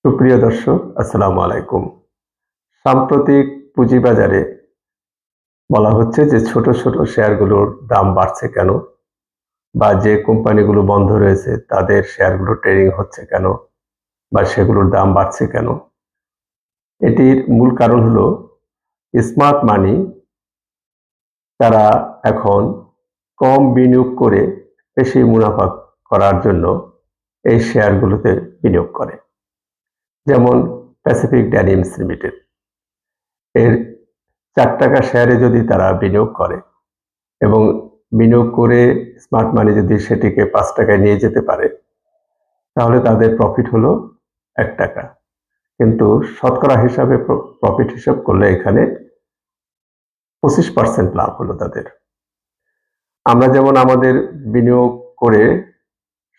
সুপ্রিয় দর্শক, আসসালামু আলাইকুম। সাম্প্রতিক পুঁজিবাজারে বলা হচ্ছে যে ছোট ছোট শেয়ারগুলোর দাম বাড়ছে কেন, বা যে কোম্পানিগুলো বন্ধ রয়েছে তাদের শেয়ারগুলো ট্রেডিং হচ্ছে কেন, বা সেগুলোর দাম বাড়ছে কেন। এটির মূল কারণ হলো স্মার্ট মানি তারা এখন কম বিনিয়োগ করে বেশি মুনাফা করার জন্য এই শেয়ারগুলোতে বিনিয়োগ করে। যেমন প্যাসিফিক ডেনিমস লিমিটেড, এর ৳4 শেয়ারে যদি তারা বিনিয়োগ করে এবং বিনিয়োগ করে স্মার্ট মানি যদি সেটিকে ৳5 নিয়ে যেতে পারে, তাহলে তাদের প্রফিট হলো ৳1। কিন্তু শতকরা হিসাবে প্রফিট হিসাব করলে এখানে 25% লাভ হলো তাদের। আমরা যেমন আমাদের বিনিয়োগ করে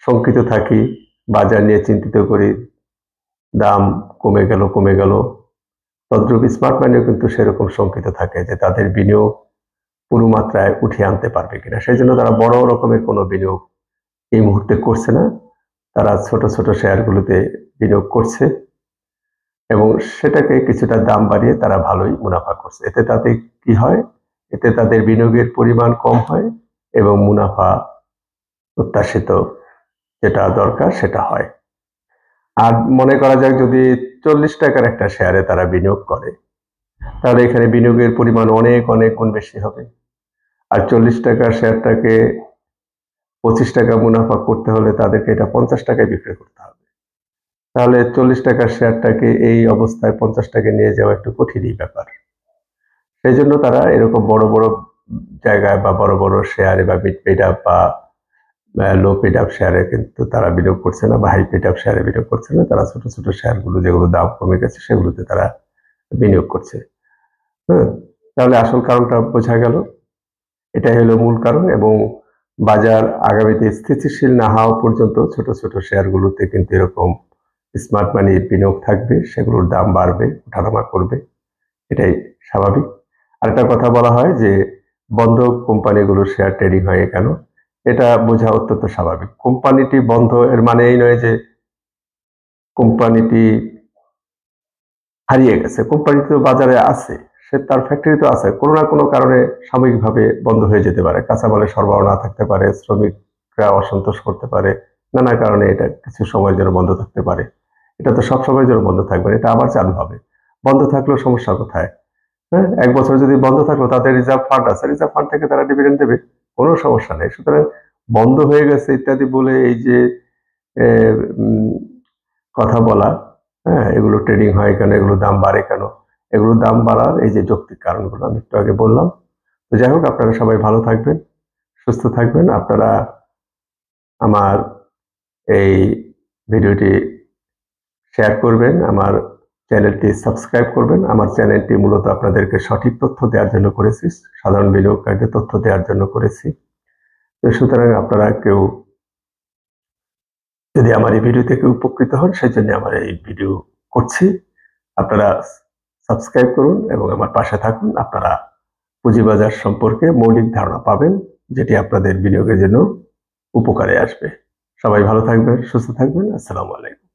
শঙ্কিত থাকি, বাজার নিয়ে চিন্তিত করি, দাম কমে গেল, তদ্রূপ স্মার্ট মানিও কিন্তু সেরকম শঙ্কিত থাকে যে তাদের বিনিয়োগ পুরো মাত্রায় উঠিয়ে আনতে পারবে কিনা। সেই জন্য তারা বড় রকমের কোনো বিনিয়োগ এই মুহূর্তে করছে না। তারা ছোট ছোট শেয়ারগুলোতে বিনিয়োগ করছে এবং সেটাকে কিছুটা দাম বাড়িয়ে তারা ভালোই মুনাফা করছে। এতে তাতে কি হয়? এতে তাদের বিনিয়োগের পরিমাণ কম হয় এবং মুনাফা প্রত্যাশিত যেটা দরকার সেটা হয়। আর মনে করা যাক যদি ৳40 একটা শেয়ারে তারা বিনিয়োগ করে, তাহলে এখানে বিনিয়োগের পরিমাণ অনেক অনেক গুণ বেশি হবে। আর ৳40 শেয়ারটাকে ৳25 মুনাফা করতে হলে তাদেরকে এটা ৳50 বিক্রি করতে হবে। তাহলে ৳40 শেয়ারটাকে এই অবস্থায় ৳50 নিয়ে যাওয়া একটু কঠিনই ব্যাপার। সেই জন্য তারা এরকম বড় বড় জায়গায় বা বড় বড় শেয়ারে বা মিড পেইড আপ বা লো পেইড আপ শেয়ারে কিন্তু তারা বিনিয়োগ করছে না, বা হাই পেইড আপ শেয়ারে বিনিয়োগ করছে না। তারা ছোট ছোট শেয়ারগুলো যেগুলো দাম কমে গেছে সেগুলোতে তারা বিনিয়োগ করছে। তাহলে আসল কারণটা বোঝা গেল। এটাই হলো মূল কারণ। এবং বাজার আগামীতে স্থিতিশীল না হওয়া পর্যন্ত ছোট ছোট শেয়ারগুলোতে কিন্তু এরকম স্মার্ট মানির বিনিয়োগ থাকবে, সেগুলোর দাম বাড়বে, ওঠানামা করবে, এটাই স্বাভাবিক। আরেকটা কথা বলা হয় যে বন্ধ কোম্পানিগুলোর শেয়ার ট্রেডিং হয় কেন, এটা বোঝা অত্যন্ত স্বাভাবিক। কোম্পানিটি বন্ধ এর মানে এই নয় যে কোম্পানিটি হারিয়ে গেছে। কোম্পানি তো বাজারে আছে, সে তার ফ্যাক্টরি তো আছে। কোনো না কোনো কারণে সাময়িকভাবে বন্ধ হয়ে যেতে পারে। কাঁচামালের সরবরাহ না থাকতে পারে, শ্রমিকরা অসন্তোষ করতে পারে, নানা কারণে এটা কিছু সময়ের জন্য বন্ধ থাকতে পারে। এটা তো সবসময়ের জন্য বন্ধ থাকবে না, এটা আবার চালু হবে। বন্ধ থাকলেও সমস্যা কোথায়? হ্যাঁ, ১ বছর যদি বন্ধ থাকলো, তাদের রিজার্ভ ফান্ড আছে, রিজার্ভ ফান্ড থেকে তারা ডিভিডেন্ড দেবে, কোনো সমস্যা নেই। সুতরাং বন্ধ হয়ে গেছে ইত্যাদি বলে এই যে এ উম কথা বলা, হ্যাঁ, এগুলো ট্রেডিং হয় কেন, এগুলো দাম বাড়ে কেন, এগুলো দাম বাড়ার এই যে যৌক্তিক কারণগুলো আমি একটু আগে বললাম। তো যাই হোক, আপনারা সবাই ভালো থাকবেন, সুস্থ থাকবেন। আপনারা আমার এই ভিডিওটি শেয়ার করবেন, আমার চ্যানেলটি সাবস্ক্রাইব করবেন। আমার চ্যানেলটি মূলত আপনাদেরকে সঠিক তথ্য দেওয়ার জন্য করেছি, সাধারণ বিনিয়োগকারীদের তথ্য দেওয়ার জন্য করেছি। তো সুতরাং আপনারা কেউ যদি আমার এই ভিডিও থেকে উপকৃত হন, সেজন্য আমার এই ভিডিও করছি। আপনারা সাবস্ক্রাইব করুন এবং আমার পাশে থাকুন। আপনারা পুঁজিবাজার সম্পর্কে মৌলিক ধারণা পাবেন, যেটি আপনাদের বিনিয়োগের জন্য উপকারে আসবে। সবাই ভালো থাকবেন, সুস্থ থাকবেন। আসসালামু আলাইকুম।